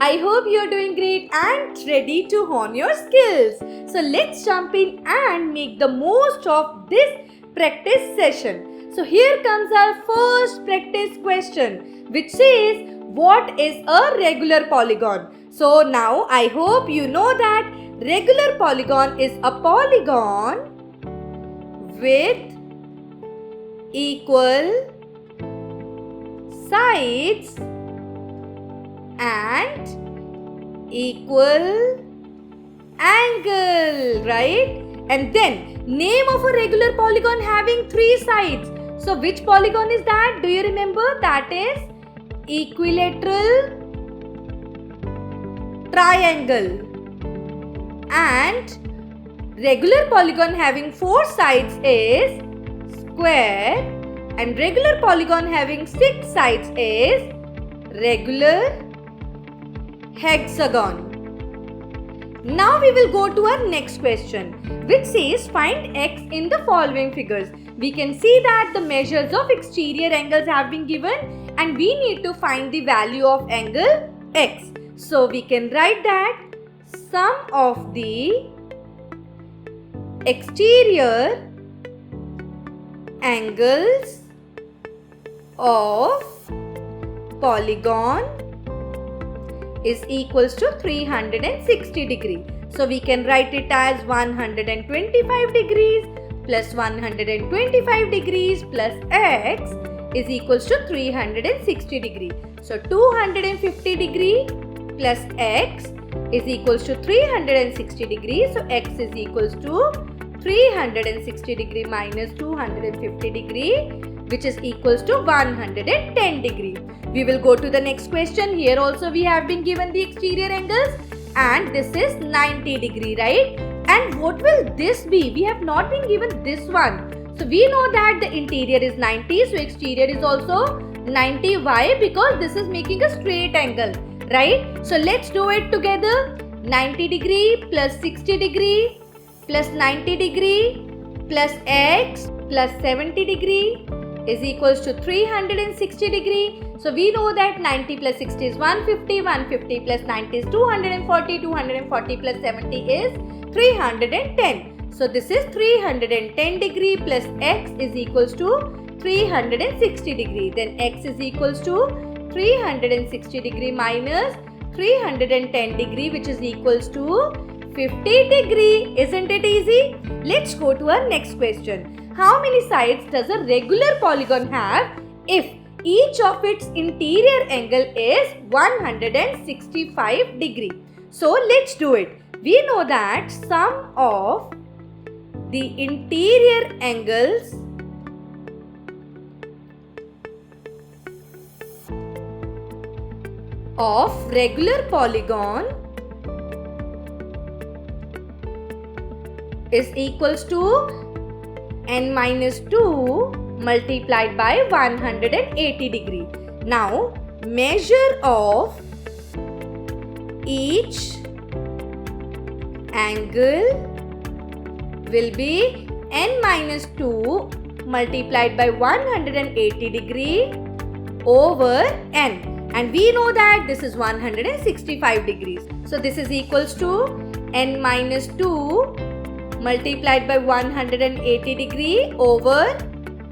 I hope you're doing great and ready to hone your skills. So let's jump in and make the most of this practice session. So here comes our first practice question, which says, what is a regular polygon? So now I hope you know that regular polygon is a polygon with equal sides and equal angle, right? And then name of a regular polygon having three sides. So which polygon is that? Do you remember? That is equilateral triangle. And regular polygon having four sides is square, and regular polygon having six sides is regular hexagon. Now we will go to our next question, which says find x in the following figures. We can see that the measures of exterior angles have been given and we need to find the value of angle x. So we can write that sum of the exterior angles of polygon is equals to 360 degree. So we can write it as 125 degrees plus 125 degrees plus x is equals to 360 degree. So 250 degree plus x is equals to 360 degrees. So x is equals to 360 degree minus 250 degree, which is equals to 110 degree. We will go to the next question. Here also we have been given the exterior angles and this is 90 degree, right? And what will this be? We have not been given this one. So we know that the interior is 90, so exterior is also 90. Why? Because this is making a straight angle, right? So let's do it together. 90 degree plus 60 degree plus 90 degree plus x plus 70 degree is equals to 360 degree. So we know that 90 plus 60 is 150, 150 plus 90 is 240, 240 plus 70 is 310. So this is 310 degree plus x is equals to 360 degree. Then x is equals to 360 degree minus 310 degree, which is equals to 50 degree. Isn't it easy? Let's go to our next question. How many sides does a regular polygon have if each of its interior angle is 165 degree? So let's do it. We know that sum of the interior angles of regular polygon is equals to n minus 2 multiplied by 180 degree. Now measure of each angle will be n minus 2 multiplied by 180 degree over n. And we know that this is 165 degrees. So this is equals to n minus 2 multiplied by 180 degree over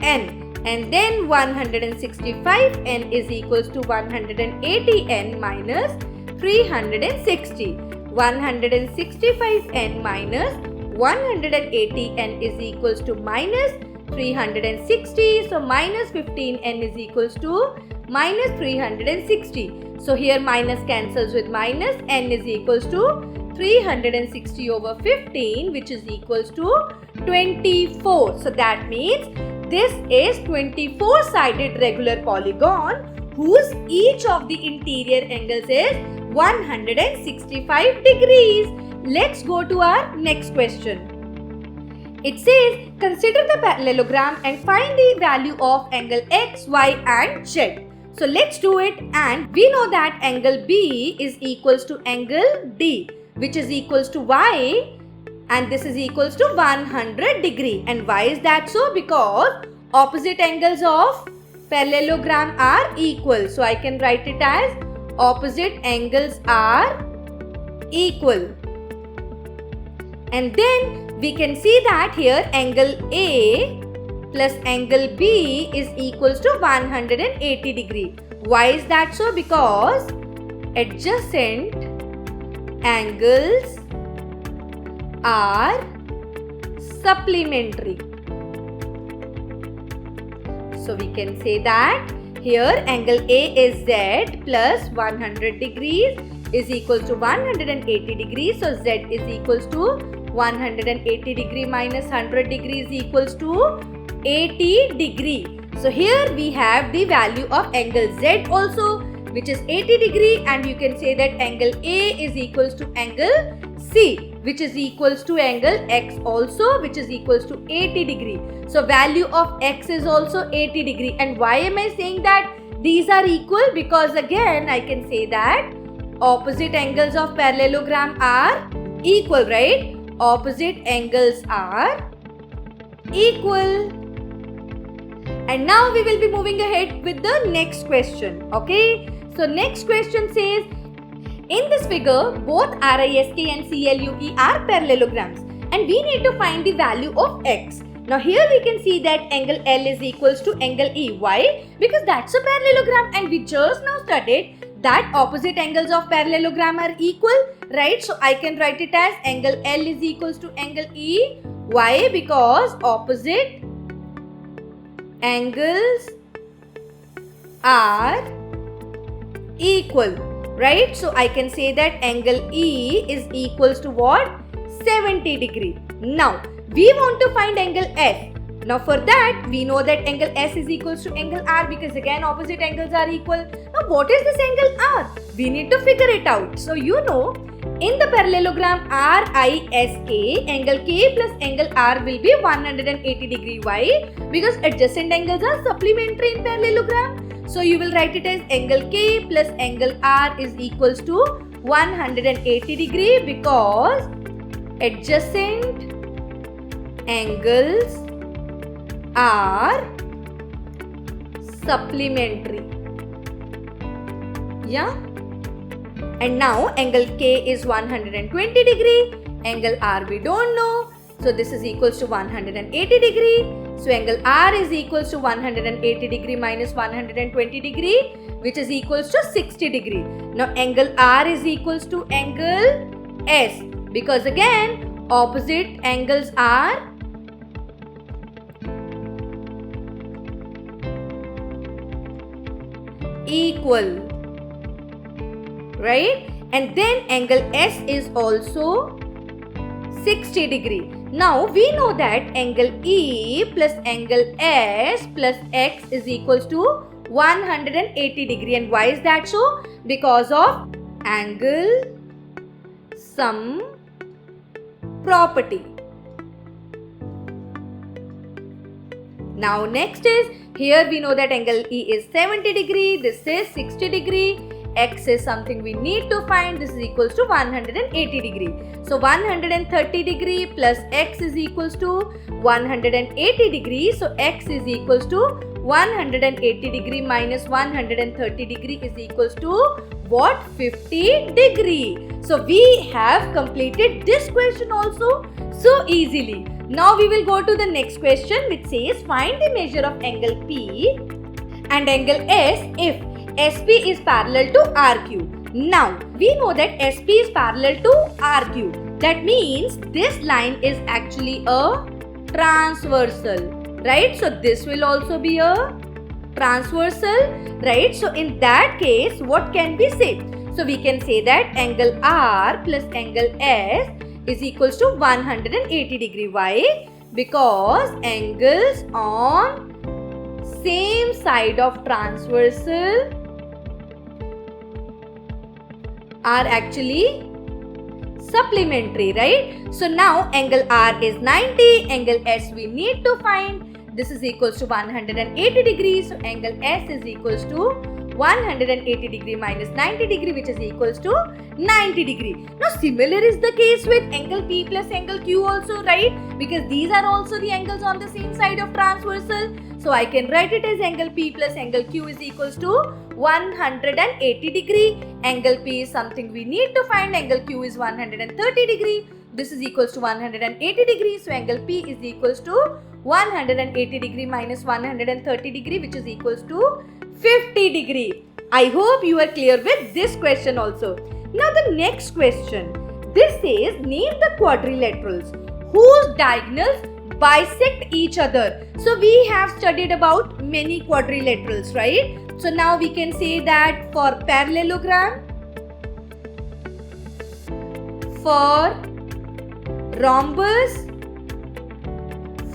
n. And then 165 n is equals to 180 n minus 360. 165 n minus 180 n is equals to minus 360. So minus 15 n is equals to minus 360. So here minus cancels with minus, n is equals to 360 over 15, which is equals to 24. So that means this is 24-sided regular polygon whose each of the interior angles is 165 degrees. Let's go to our next question. It says, consider the parallelogram and find the value of angle x, y and z. So let's do it, and we know that angle B is equals to angle D, which is equals to y, and this is equals to 100 degree. And why is that so? Because opposite angles of parallelogram are equal. So I can write it as opposite angles are equal. And then we can see that here angle A plus angle B is equals to 180 degree. Why is that so? Because adjacent angles are supplementary. So we can say that here angle A is Z plus 100 degrees is equals to 180 degrees. So Z is equals to 180 degree minus 100 degrees equals to 80 degree. So here we have the value of angle Z also, which is 80 degree, and you can say that angle A is equals to angle C, which is equals to angle X also, which is equals to 80 degree. So value of X is also 80 degree. And why am I saying that these are equal? Because again I can say that opposite angles of parallelogram are equal, right? Opposite angles are equal. And now we will be moving ahead with the next question. Okay. So next question says, in this figure, both RISK and CLUE are parallelograms and we need to find the value of X. Now here we can see that angle L is equals to angle E. Why? Because that's a parallelogram and we just now studied that opposite angles of parallelogram are equal, right? So I can write it as angle L is equals to angle E. Why? Because opposite angles are equal, right? So I can say that angle E is equals to what? 70 degree. Now we want to find angle S. Now for that we know that angle S is equals to angle R because again opposite angles are equal. Now what is this angle R? We need to figure it out. So you know, in the parallelogram RISK, angle K plus angle R will be 180 degree. Why? Because adjacent angles are supplementary in parallelogram. So you will write it as angle K plus angle R is equals to 180 degree because adjacent angles are supplementary. Yeah. And now angle K is 120 degree, angle R we don't know. So this is equals to 180 degree. So angle R is equals to 180 degree minus 120 degree, which is equals to 60 degree. Now angle R is equals to angle S because again opposite angles are equal, right? And then angle S is also 60 degree. Now we know that angle E plus angle S plus X is equals to 180 degree. And why is that so? Because of angle sum property. Now next is, here we know that angle E is 70 degree, this is 60 degree, X is something we need to find, this is equals to 180 degree. So 130 degree plus X is equals to 180 degree. So X is equals to 180 degree minus 130 degree is equals to what? 50 degree. So we have completed this question also so easily. Now we will go to the next question which says find the measure of angle P and angle S if SP is parallel to RQ. Now we know that SP is parallel to RQ. That means this line is actually a transversal, right? So this will also be a transversal, right? So in that case, what can we say? So we can say that angle R plus angle S is equals to 180 degree. Why? Because angles on same side of transversal are actually supplementary, right? So now angle R is 90, angle S we need to find. This is equals to 180 degrees. So angle S is equals to 180 degree minus 90 degree, which is equals to 90 degree. Now similar is the case with angle P plus angle Q also, right? Because these are also the angles on the same side of transversal. So I can write it as angle P plus angle Q is equals to 180 degree. Angle P is something we need to find. Angle Q is 130 degree. This is equals to 180 degrees. So angle P is equals to 180 degree minus 130 degree, which is equals to 50 degree. I hope you are clear with this question also. Now the next question. This says name the quadrilaterals whose diagonals bisect each other. So we have studied about many quadrilaterals, right? So now we can say that for parallelogram, for rhombus,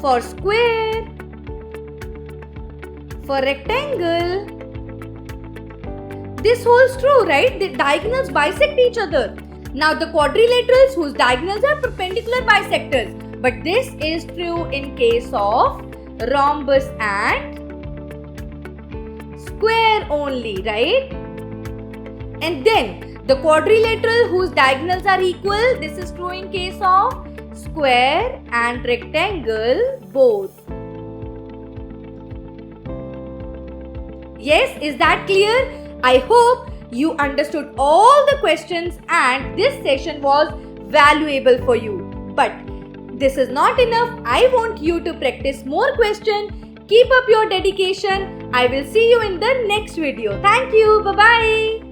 for square, for rectangle, this holds true, right? The diagonals bisect each other. Now the quadrilaterals whose diagonals are perpendicular bisectors. But this is true in case of rhombus and square only, right? And then the quadrilateral whose diagonals are equal, this is true in case of square and rectangle both. Yes, is that clear? I hope you understood all the questions and this session was valuable for you. But this is not enough. I want you to practice more questions. Keep up your dedication. I will see you in the next video. Thank you. Bye-bye.